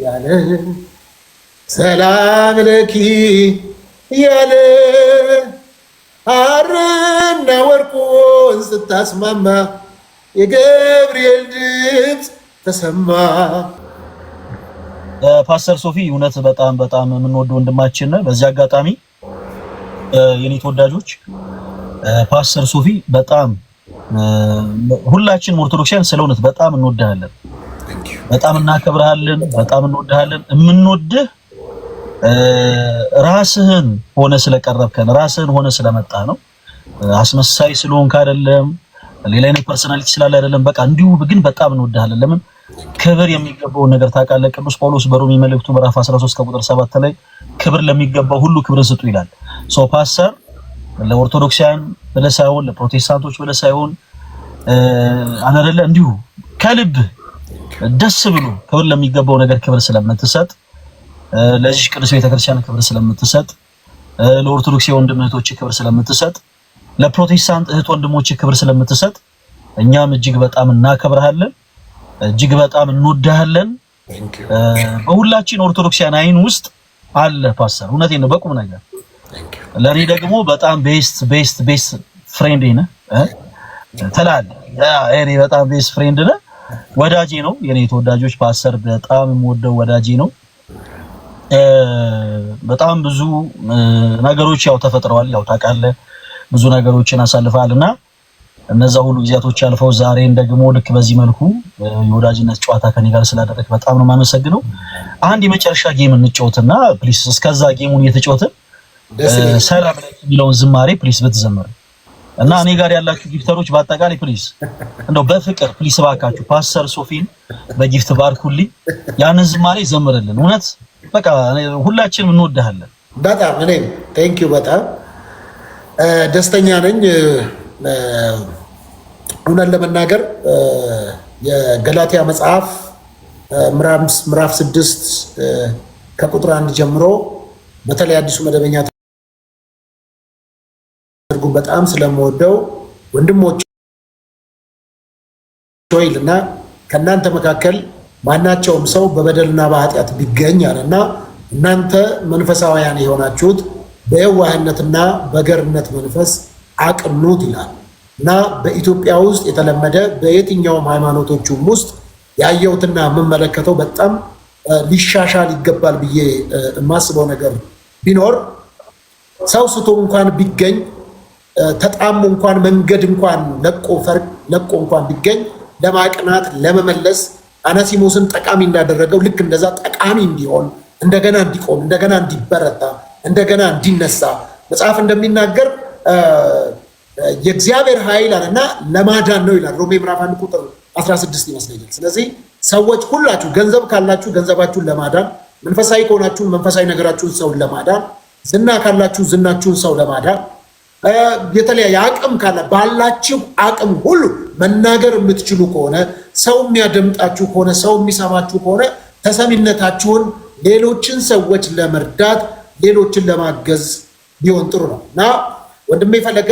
ያለ ሰላም ለኪ ያለ ሐርና ወርቁን ስታስማማ የገብርኤል ድምፅ ተሰማ። ፓስተር ሶፊ እውነት በጣም በጣም የምንወደው ወንድማችን ነው። በዚህ አጋጣሚ የኔ ተወዳጆች ፓስተር ሶፊ በጣም ሁላችንም ኦርቶዶክሳውያን ስለ እውነት በጣም እንወድሃለን፣ በጣም እናከብርሃለን፣ በጣም እንወድሃለን። የምንወድህ ራስህን ሆነ ስለቀረብከን ራስህን ሆነ ስለመጣ ነው። አስመሳይ ስለሆንክ አይደለም፣ ሌላ አይነት ፐርሰናሊቲ ስላለ አይደለም። በቃ እንዲሁ ግን በጣም እንወድሃለን። ለምን ክብር የሚገባው ነገር ታውቃለህ። ቅዱስ ጳውሎስ በሮሜ መልእክቱ ምዕራፍ 13 ከቁጥር 7 ላይ ክብር ለሚገባው ሁሉ ክብርን ስጡ ይላል። ሶ ፓስተር ለኦርቶዶክሳውያን ብለህ ሳይሆን ለፕሮቴስታንቶች ብለህ ሳይሆን አናደለ እንዲሁ ከልብ ደስ ብሎ ክብር ለሚገባው ነገር ክብር ስለምትሰጥ ለዚህ ቅዱስ ቤተክርስቲያን ክብር ስለምትሰጥ ለኦርቶዶክስ ወንድም እህቶች ክብር ስለምትሰጥ ለፕሮቴስታንት እህት ወንድሞች ክብር ስለምትሰጥ እኛም እጅግ በጣም እናከብርሃለን፣ እጅግ በጣም እንወድሃለን። በሁላችን ኦርቶዶክሳውያን አይን ውስጥ አለ ፓስተር። እውነቴን ነው በቁም ነገር ለኔ ደግሞ በጣም ቤስት ፍሬንድ ነህ ትላለህ። እኔ በጣም ቤስት ፍሬንድ ነህ፣ ወዳጄ ነው። የኔ ተወዳጆች ፓስተር በጣም የምወደው ወዳጄ ነው። በጣም ብዙ ነገሮች ያው ተፈጥረዋል፣ ያው ታውቃለህ፣ ብዙ ነገሮችን አሳልፈሃልና እነዛ ሁሉ ጊዜያቶች አልፈው ዛሬን ደግሞ ልክ በዚህ መልኩ የወዳጅነት ጨዋታ ከኔ ጋር ስላደረክ በጣም ነው የማመሰግነው። አንድ የመጨረሻ ጌም እንጫወትና ፕሊስ እስከዛ ጌሙን እየተጫወትን ሰላም የሚለውን ዝማሬ ፕሊስ ብትዘምር እና እኔ ጋር ያላችሁ ጊፍተሮች በአጠቃላይ ፕሊስ እንደው በፍቅር ፕሊስ ባካችሁ ፓስተር ሶፊን በጊፍት ባርኩልኝ፣ ያንን ዝማሬ ዘምርልን። እውነት በቃ ሁላችንም እንወድሃለን በጣም። እኔም ቴንኪው በጣም ደስተኛ ነኝ። እውነት ለመናገር የገላትያ መጽሐፍ ምዕራፍ 6 ከቁጥር 1 ጀምሮ በተለይ አዲሱ መደበኛ ትርጉም በጣም ስለምወደው ወንድሞች ሆይልና ከእናንተ መካከል ማናቸውም ሰው በበደልና በኃጢአት ቢገኝ አለና እናንተ መንፈሳውያን የሆናችሁት በየዋህነትና በገርነት መንፈስ አቅኑት ይላል እና በኢትዮጵያ ውስጥ የተለመደ በየትኛውም ሃይማኖቶችም ውስጥ ያየሁትና የምመለከተው በጣም ሊሻሻል ይገባል ብዬ የማስበው ነገር ቢኖር ሰው ስቶ እንኳን ቢገኝ ተጣሙ እንኳን መንገድ እንኳን ለቆ እንኳን ቢገኝ ለማቅናት ለመመለስ አናሲሞስን ጠቃሚ እንዳደረገው ልክ እንደዛ ጠቃሚ እንዲሆን እንደገና እንዲቆም እንደገና እንዲበረታ እንደገና እንዲነሳ መጽሐፍ እንደሚናገር የእግዚአብሔር ኃይል አለና ለማዳን ነው ይላል። ሮሜ ምዕራፍ 1 ቁጥር 16 ይመስለኛል። ስለዚህ ሰዎች ሁላችሁ ገንዘብ ካላችሁ ገንዘባችሁን ለማዳን፣ መንፈሳዊ ከሆናችሁ መንፈሳዊ ነገራችሁን ሰውን ለማዳን፣ ዝና ካላችሁ ዝናችሁን ሰው ለማዳን፣ የተለያየ አቅም ካለ ባላችሁ አቅም ሁሉ መናገር የምትችሉ ከሆነ ሰው የሚያደምጣችሁ ከሆነ ሰው የሚሰማችሁ ከሆነ ተሰሚነታችሁን ሌሎችን ሰዎች ለመርዳት ሌሎችን ለማገዝ ቢሆን ጥሩ ነው እና ወንድሜ ፈለገ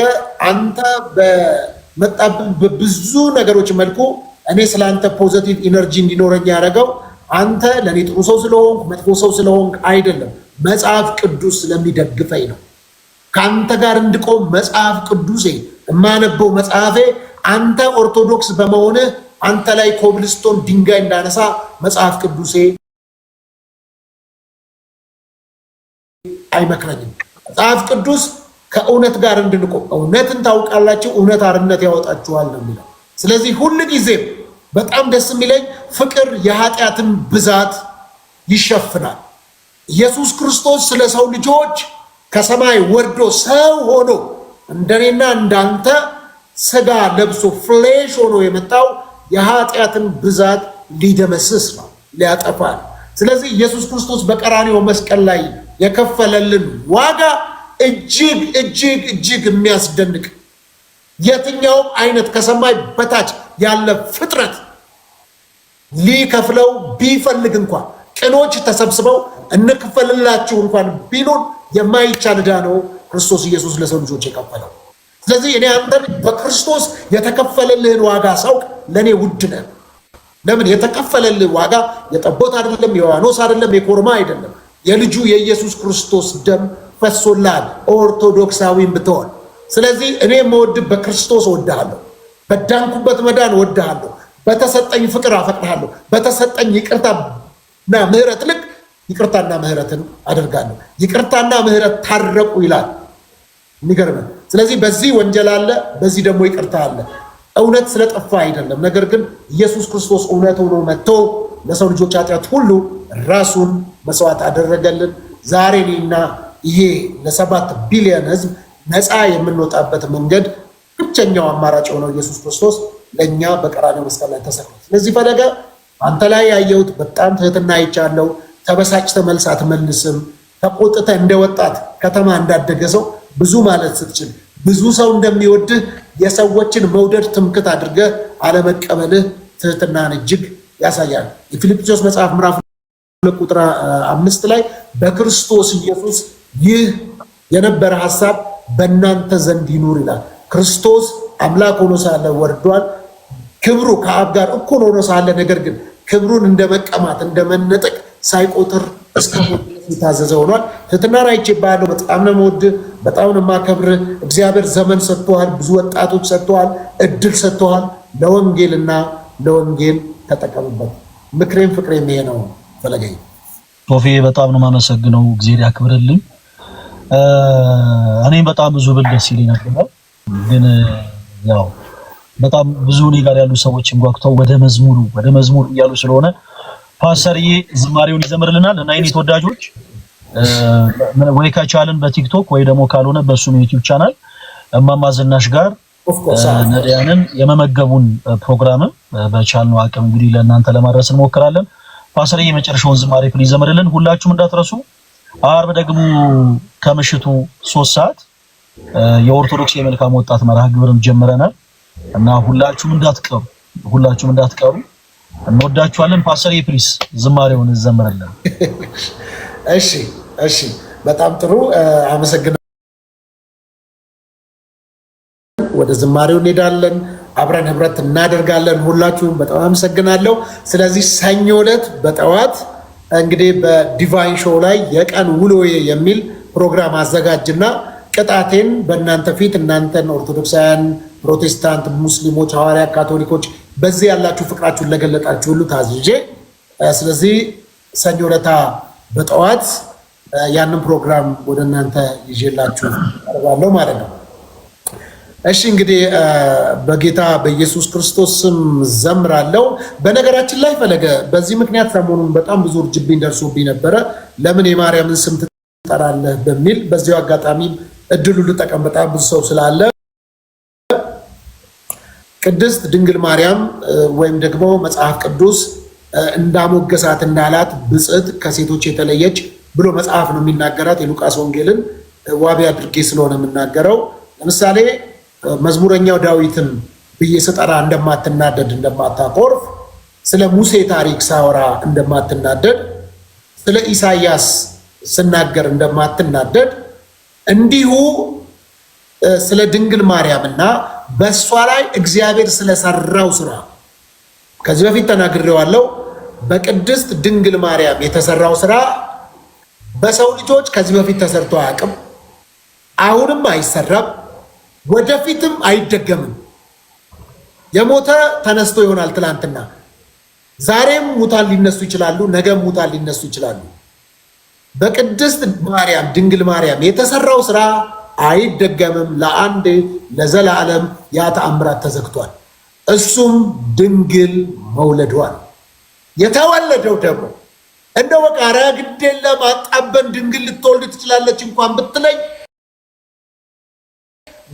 አንተ በመጣብን በብዙ ነገሮች መልኩ እኔ ስለአንተ ፖዚቲቭ ኢነርጂ እንዲኖረኝ ያደረገው አንተ ለእኔ ጥሩ ሰው ስለሆንክ መጥፎ ሰው ስለሆንክ አይደለም፣ መጽሐፍ ቅዱስ ስለሚደግፈኝ ነው። ከአንተ ጋር እንድቆም መጽሐፍ ቅዱሴ የማነበው መጽሐፌ አንተ ኦርቶዶክስ በመሆንህ አንተ ላይ ኮብልስቶን ድንጋይ እንዳነሳ መጽሐፍ ቅዱሴ አይመክረኝም። መጽሐፍ ቅዱስ ከእውነት ጋር እንድንቆም እውነትን ታውቃላችሁ፣ እውነት አርነት ያወጣችኋል ነው የሚለው። ስለዚህ ሁል ጊዜም በጣም ደስ የሚለኝ ፍቅር የኃጢአትን ብዛት ይሸፍናል። ኢየሱስ ክርስቶስ ስለ ሰው ልጆች ከሰማይ ወርዶ ሰው ሆኖ እንደኔና እንዳንተ ስጋ ለብሶ ፍሌሽ ሆኖ የመጣው የኃጢአትን ብዛት ሊደመስስ ነው፣ ሊያጠፋ ነው። ስለዚህ ኢየሱስ ክርስቶስ በቀራንዮ መስቀል ላይ የከፈለልን ዋጋ እጅግ እጅግ እጅግ የሚያስደንቅ የትኛውም አይነት ከሰማይ በታች ያለ ፍጥረት ሊከፍለው ቢፈልግ እንኳን ቅኖች ተሰብስበው እንክፈልላችሁ እንኳን ቢሉን የማይቻል ዕዳ ነው ክርስቶስ ኢየሱስ ለሰው ልጆች የከፈለው። ስለዚህ እኔ አንተን በክርስቶስ የተከፈለልህን ዋጋ ሳውቅ ለእኔ ውድ ነህ። ለምን? የተከፈለልህ ዋጋ የጠቦት አይደለም፣ የዋኖስ አይደለም፣ የኮርማ አይደለም። የልጁ የኢየሱስ ክርስቶስ ደም ፈሶልሃል ኦርቶዶክሳዊም ብትሆን። ስለዚህ እኔ የምወድህ በክርስቶስ እወድሃለሁ፣ በዳንኩበት መዳን እወድሃለሁ፣ በተሰጠኝ ፍቅር አፈቅርሃለሁ፣ በተሰጠኝ ይቅርታና ምሕረት ልክ ይቅርታና ምሕረትን አደርጋለሁ። ይቅርታና ምሕረት ታረቁ ይላል። የሚገርም። ስለዚህ በዚህ ወንጀል አለ፣ በዚህ ደግሞ ይቅርታ አለ። እውነት ስለጠፋ አይደለም፣ ነገር ግን ኢየሱስ ክርስቶስ እውነት ሆኖ መጥቶ ለሰው ልጆች ኃጢአት ሁሉ ራሱን መስዋዕት አደረገልን። ዛሬ እኔና ይሄ ለ7 ቢሊዮን ሕዝብ ነፃ የምንወጣበት መንገድ ብቸኛው አማራጭ የሆነው ኢየሱስ ክርስቶስ ለእኛ በቀራንዮ መስቀል ላይ ተሰቅሏል። ስለዚህ ፈለገ አንተ ላይ ያየሁት በጣም ትህትና አይቻለሁ። ተበሳጭተህ መልስ አትመልስም። ተቆጥተህ እንደ ወጣት ከተማ እንዳደገ ሰው ብዙ ማለት ስትችል ብዙ ሰው እንደሚወድህ የሰዎችን መውደድ ትምክት አድርገህ አለመቀበልህ ትህትናን እጅግ ያሳያል። የፊልጵስዩስ መጽሐፍ ምዕራፍ 2 ቁጥር 5 ላይ በክርስቶስ ኢየሱስ ይህ የነበረ ሐሳብ በእናንተ ዘንድ ይኑር ይላል። ክርስቶስ አምላክ ሆኖ ሳለ ወርዷል። ክብሩ ከአብ ጋር እኩል ሆኖ ሳለ ነገር ግን ክብሩን እንደመቀማት እንደመነጠቅ ሳይቆጥር እስከ ሞት የታዘዘ ሆኗል። ትህትናን አይቼብሃለሁ። በጣም ነው የምወድህ፣ በጣም ነው የማከብርህ። እግዚአብሔር ዘመን ሰጥቶሃል፣ ብዙ ወጣቶች ሰጥቶሃል፣ እድል ሰጥቶሃል። ለወንጌልና ለወንጌል ተጠቀምበት። ምክሬም ፍቅሬም ይሄ ነው። ፈለገኝ ቶፌ በጣም ነው የማመሰግነው። እግዚአብሔር ያክብርልኝ። እኔም በጣም ብዙ ብል ደስ ይለኝ ነበር፣ ግን ያው በጣም ብዙ እኔ ጋር ያሉ ሰዎች እንጓጉተው ወደ መዝሙር እያሉ ስለሆነ ፓስተርዬ ዝማሬውን ይዘምርልናል እና የኔ ተወዳጆች ወይ ከቻልን በቲክቶክ ወይ ደግሞ ካልሆነ በሱም ዩቲዩብ ቻናል እማማ ዝናሽ ጋር ነዳያንን የመመገቡን ፕሮግራም በቻልነው አቅም እንግዲህ ለእናንተ ለማድረስ እንሞክራለን። ፓስተርዬ የመጨረሻውን ዝማሬ ፕሊዝ ይዘምርልን። ሁላችሁም እንዳትረሱ። አርብ ደግሞ ከምሽቱ 3 ሰዓት የኦርቶዶክስ የመልካም ወጣት መርሃ ግብርን ጀምረናል እና ሁላችሁም እንዳትቀሩ እንወዳችኋለን። ፓስተር ፕሊስ ዝማሬውን እንዘምራለን። እሺ፣ በጣም ጥሩ አመሰግናለሁ። ወደ ዝማሬው እንሄዳለን፣ አብረን ህብረት እናደርጋለን። ሁላችሁም በጣም አመሰግናለሁ። ስለዚህ ሰኞ ዕለት በጠዋት እንግዲህ በዲቫይን ሾው ላይ የቀን ውሎዬ የሚል ፕሮግራም አዘጋጅና ቅጣቴን በእናንተ ፊት እናንተን ኦርቶዶክሳውያን፣ ፕሮቴስታንት፣ ሙስሊሞች፣ ሐዋርያት፣ ካቶሊኮች በዚህ ያላችሁ ፍቅራችሁን ለገለጣችሁ ሁሉ ታዝዤ፣ ስለዚህ ሰኞ ዕለት በጠዋት ያንን ፕሮግራም ወደ እናንተ ይዤላችሁ ቀርባለሁ ማለት ነው። እሺ እንግዲህ በጌታ በኢየሱስ ክርስቶስ ስም ዘምራለሁ። በነገራችን ላይ ፈለገ በዚህ ምክንያት ሰሞኑን በጣም ብዙ እርጅብኝ ደርሶብኝ ነበረ። ለምን የማርያምን ስም ትጠራለህ በሚል በዚሁ አጋጣሚ እድሉ ልጠቀም። በጣም ብዙ ሰው ስላለ ቅድስት ድንግል ማርያም ወይም ደግሞ መጽሐፍ ቅዱስ እንዳሞገሳት እንዳላት ብጽዕት ከሴቶች የተለየች ብሎ መጽሐፍ ነው የሚናገራት። የሉቃስ ወንጌልን ዋቢ አድርጌ ስለሆነ የምናገረው ለምሳሌ መዝሙረኛው ዳዊትን ብዬ ስጠራ እንደማትናደድ እንደማታኮርፍ፣ ስለ ሙሴ ታሪክ ሳወራ እንደማትናደድ፣ ስለ ኢሳያስ ስናገር እንደማትናደድ እንዲሁ ስለ ድንግል ማርያምና በእሷ ላይ እግዚአብሔር ስለሰራው ስራ ከዚህ በፊት ተናግሬዋለሁ። በቅድስት ድንግል ማርያም የተሰራው ስራ በሰው ልጆች ከዚህ በፊት ተሰርቶ አያውቅም። አሁንም አይሰራም፣ ወደፊትም አይደገምም። የሞተ ተነስቶ ይሆናል ትላንትና፣ ዛሬም ሙታን ሊነሱ ይችላሉ፣ ነገም ሙታን ሊነሱ ይችላሉ። በቅድስት ማርያም ድንግል ማርያም የተሰራው ስራ አይደገምም። ለአንድ ለዘላለም ያ ተአምራት ተዘግቷል። እሱም ድንግል መውለዷል። የተወለደው ደግሞ እንደው በቃ ኧረ ግድ የለም አጣበን ድንግል ልትወልድ ትችላለች እንኳን ብትለኝ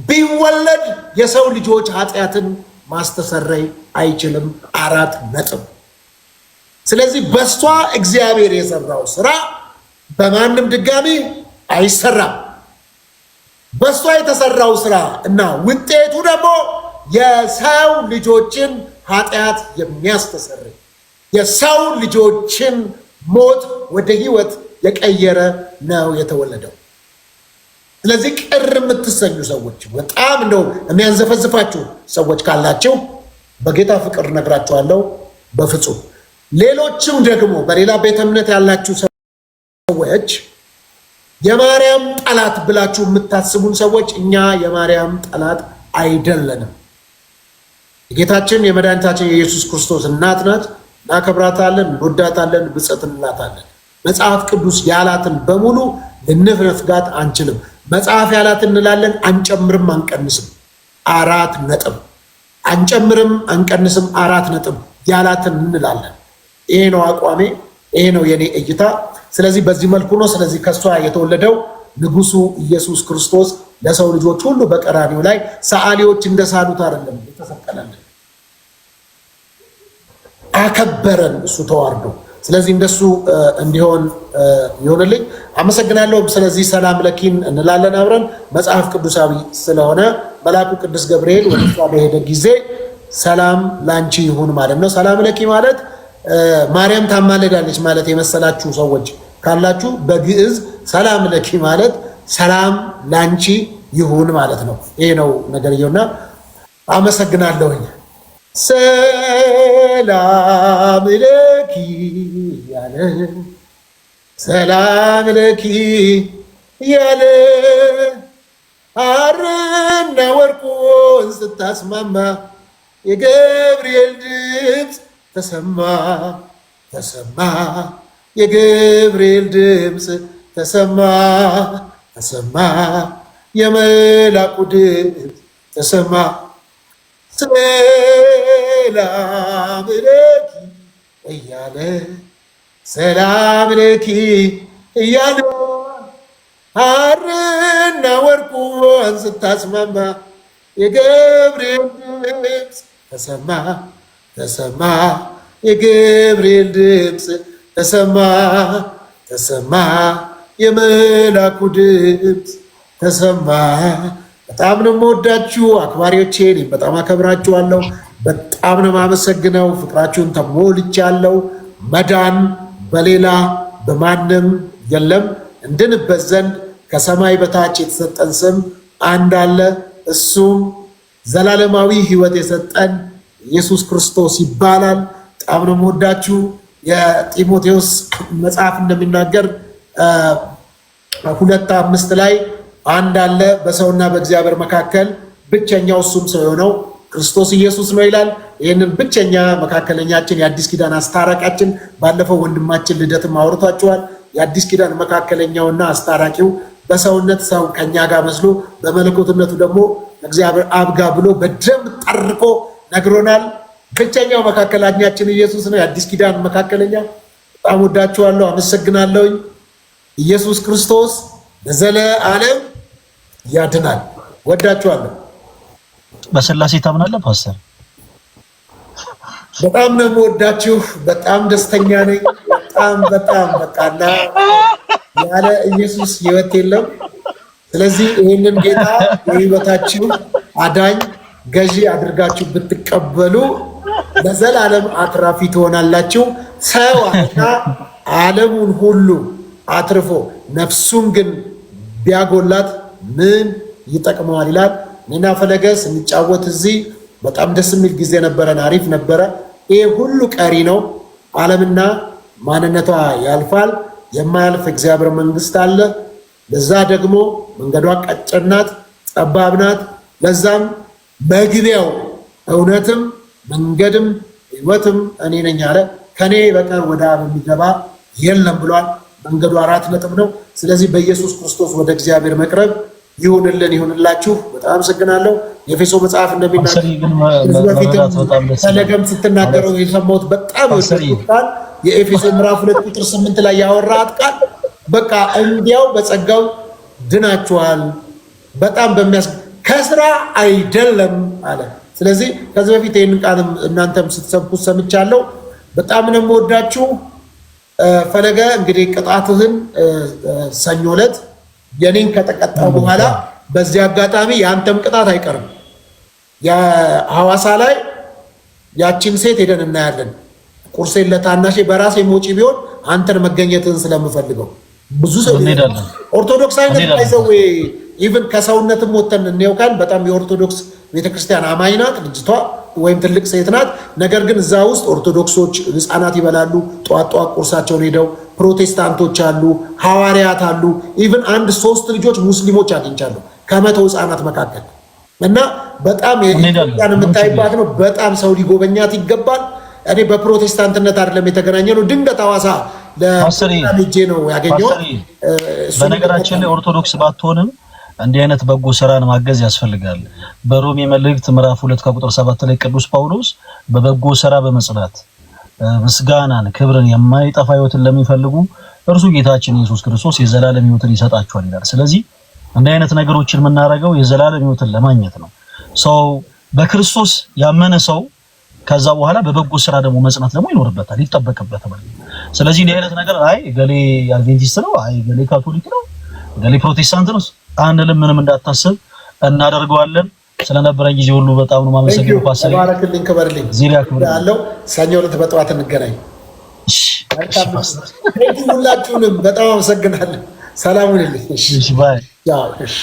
ቢወለድ የሰው ልጆች ኃጢአትን ማስተሰረይ አይችልም። 4 ነጥብ። ስለዚህ በሷ እግዚአብሔር የሰራው ስራ በማንም ድጋሚ አይሰራም። በሷ የተሰራው ስራ እና ውጤቱ ደግሞ የሰው ልጆችን ኃጢአት የሚያስተሰርይ የሰው ልጆችን ሞት ወደ ህይወት የቀየረ ነው የተወለደው። ስለዚህ ቅር የምትሰኙ ሰዎች፣ በጣም እንደው የሚያንዘፈዝፋችሁ ሰዎች ካላችሁ በጌታ ፍቅር ነግራችኋለሁ። በፍጹም። ሌሎችም ደግሞ በሌላ ቤተ እምነት ያላችሁ ሰዎች የማርያም ጠላት ብላችሁ የምታስቡን ሰዎች እኛ የማርያም ጠላት አይደለንም። የጌታችን የመድኃኒታችን የኢየሱስ ክርስቶስ እናት ናት። እናከብራታለን፣ እንወዳታለን፣ ብፅዕት እንላታለን። መጽሐፍ ቅዱስ ያላትን በሙሉ ልንፍጋት አንችልም። መጽሐፍ ያላትን እንላለን፣ አንጨምርም፣ አንቀንስም። 4 ነጥብ። አንጨምርም፣ አንቀንስም፣ 4 ነጥብ ያላትን እንላለን። ይሄ ነው አቋሜ፣ ይሄ ነው የኔ እይታ። ስለዚህ በዚህ መልኩ ነው። ስለዚህ ከሷ የተወለደው ንጉሱ ኢየሱስ ክርስቶስ ለሰው ልጆች ሁሉ በቀራኒው ላይ ሰዓሊዎች እንደሳሉት አይደለም የተሰቀለልን፣ አከበረን እሱ ተዋርዶ። ስለዚህ እንደሱ እንዲሆን ይሆንልኝ። አመሰግናለሁ። ስለዚህ ሰላም ለኪን እንላለን አብረን መጽሐፍ ቅዱሳዊ ስለሆነ መልአኩ ቅዱስ ገብርኤል ወደ እሷ በሄደ ጊዜ ሰላም ላንቺ ይሁን ማለት ነው። ሰላም ለኪ ማለት ማርያም ታማልዳለች ማለት የመሰላችሁ ሰዎች ካላችሁ በግዕዝ ሰላም ለኪ ማለት ሰላም ላንቺ ይሁን ማለት ነው። ይሄ ነው ነገርየውና አመሰግናለሁኝ። ሰላም ለኪ ያለ ሰላም ለኪ ያለ ሐርና ወርቁን ስታስማማ የገብርኤል ድምፅ ተሰማ ተሰማ፣ የገብርኤል ድምፅ ተሰማ ተሰማ፣ የመላኩ ድምፅ ተሰማ። ሰላም ለኪ እያለ ሰላም ለኪ እያለ ሐርና ወርቁን ስታስማማ የገብርኤል ድምፅ ተሰማ ተሰማ፣ የገብርኤል ድምፅ ተሰማ ተሰማ፣ የመላኩ ድምፅ ተሰማ። በጣም ነው የምወዳችሁ አክባሪዎቼ፣ እኔም በጣም አከብራችኋለሁ። በጣም ነው የማመሰግነው። ፍቅራችሁን ተሞልቻለሁ። መዳን በሌላ በማንም የለም። እንድንበት ዘንድ ከሰማይ በታች የተሰጠን ስም አንድ አለ። እሱም ዘላለማዊ ሕይወት የሰጠን ኢየሱስ ክርስቶስ ይባላል። በጣም ነው የምወዳችሁ። የጢሞቴዎስ መጽሐፍ እንደሚናገር 2:5 ላይ አንድ አለ በሰውና በእግዚአብሔር መካከል ብቸኛው እሱም ሰው የሆነው ክርስቶስ ኢየሱስ ነው ይላል። ይህንን ብቸኛ መካከለኛችን የአዲስ ኪዳን አስታራቂያችን ባለፈው ወንድማችን ልደትም አውርቷቸዋል። የአዲስ ኪዳን መካከለኛውና አስታራቂው በሰውነት ሰው ከኛ ጋር መስሎ በመለኮትነቱ ደግሞ እግዚአብሔር አብ ጋር ብሎ በደንብ ጠርቆ ነግሮናል። ብቸኛው መካከለኛችን ኢየሱስ ነው፣ የአዲስ ኪዳን መካከለኛ። በጣም ወዳችኋለሁ፣ አመሰግናለሁኝ። ኢየሱስ ክርስቶስ ለዘለዓለም ያድናል። ወዳችኋለሁ። በስላሴ ታምናለህ ፓስተር? በጣም ነው የምወዳችሁ። በጣም ደስተኛ ነኝ። በጣም በቃና ያለ ኢየሱስ ሕይወት የለም። ስለዚህ ይህንን ጌታ የሕይወታችሁ አዳኝ ገዢ አድርጋችሁ ብትቀበሉ ለዘላለም አትራፊ ትሆናላችሁ። ሰው ዓለሙን ሁሉ አትርፎ ነፍሱን ግን ቢያጎላት ምን ይጠቅመዋል ይላል። እኔና ፈለገ ስንጫወት እዚህ በጣም ደስ የሚል ጊዜ ነበረን። አሪፍ ነበረ። ይሄ ሁሉ ቀሪ ነው። ዓለምና ማንነቷ ያልፋል። የማያልፍ እግዚአብሔር መንግስት አለ። ለዛ ደግሞ መንገዷ ቀጭን ናት፣ ጠባብ ናት። ለዛም መግቢያው እውነትም መንገድም ሕይወትም እኔ ነኝ አለ። ከኔ በቀር ወደ አብ የሚገባ የለም ብሏል። መንገዱ 4 ነጥብ ነው። ስለዚህ በኢየሱስ ክርስቶስ ወደ እግዚአብሔር መቅረብ ይሁንልን፣ ይሁንላችሁ። በጣም አመሰግናለሁ። የኤፌሶ መጽሐፍ እንደሚናገር በፊትም ፈለገም ስትናገረው የሰማሁት በጣም ቃል የኤፌሶ ምዕራፍ 2:8 ላይ ያወራት ቃል በቃ እንዲያው በጸጋው ድናችኋል፣ በጣም ከስራ አይደለም አለ። ስለዚህ ከዚህ በፊት ይህንን ቃልም እናንተም ስትሰብኩት ሰምቻለሁ። በጣም ነው የምወዳችሁ። ፈለገ እንግዲህ ቅጣትህን ሰኞ ዕለት የኔን ከተቀጣው በኋላ በዚህ አጋጣሚ የአንተም ቅጣት አይቀርም። የሐዋሳ ላይ ያችን ሴት ሄደን እናያለን። ቁርሴን ለታናሼ በራሴ ሞጪ ቢሆን አንተን መገኘትህን ስለምፈልገው ብዙ ሰው ኦርቶዶክስ አይነት አይዘው ኢቭን ከሰውነትም ወተን እንየውካል። በጣም የኦርቶዶክስ ቤተክርስቲያን አማኝ ናት ልጅቷ። ወይም ትልቅ ሴት ናት። ነገር ግን እዛ ውስጥ ኦርቶዶክሶች ህፃናት ይበላሉ፣ ጧት ቁርሳቸውን ሄደው፣ ፕሮቴስታንቶች አሉ፣ ሐዋርያት አሉ። ኢቭን 1-3 ልጆች ሙስሊሞች አግኝቻለሁ ከ100 ህፃናት መካከል እና በጣም የኢትዮጵያን የምታይባት ነው። በጣም ሰው ሊጎበኛት ይገባል። እኔ በፕሮቴስታንትነት አይደለም የተገናኘ ነው። ድንገት ሐዋሳ ለልጄ ነው ያገኘው። በነገራችን ላይ ኦርቶዶክስ ባትሆንም እንዲህ አይነት በጎ ስራን ማገዝ ያስፈልጋል። በሮሜ መልእክት ምዕራፍ 2 ከቁጥር 7 ላይ ቅዱስ ጳውሎስ በበጎ ስራ በመጽናት ምስጋናን፣ ክብርን፣ የማይጠፋ ህይወትን ለሚፈልጉ እርሱ ጌታችን ኢየሱስ ክርስቶስ የዘላለም ህይወትን ይሰጣቸዋል ይላል። ስለዚህ እንዲህ አይነት ነገሮችን የምናደርገው የዘላለም ህይወትን ለማግኘት ነው። ሰው በክርስቶስ ያመነ ሰው ከዛ በኋላ በበጎ ስራ ደግሞ መጽናት ደግሞ ይኖርበታል፣ ይጠበቅበታል። ስለዚህ እንዲህ አይነት ነገር አይ ገሌ አድቬንቲስት ነው፣ አይ ገሌ ካቶሊክ ነው፣ ገሌ ፕሮቴስታንት ነው አንልም። ምንም እንዳታስብ እናደርገዋለን። ስለነበረን ጊዜ ሁሉ በጣም ነው ማመሰግነው። ፓስተር ተባረክልኝ፣ ክበርልኝ። ዚሪያ ክብር ያለው ሰኞ ዕለት በጠዋት እንገናኝ። ሁላችሁንም በጣም አመሰግናለሁ። ሰላም ሁኑልኝ። እሺ ባይ። ያው እሺ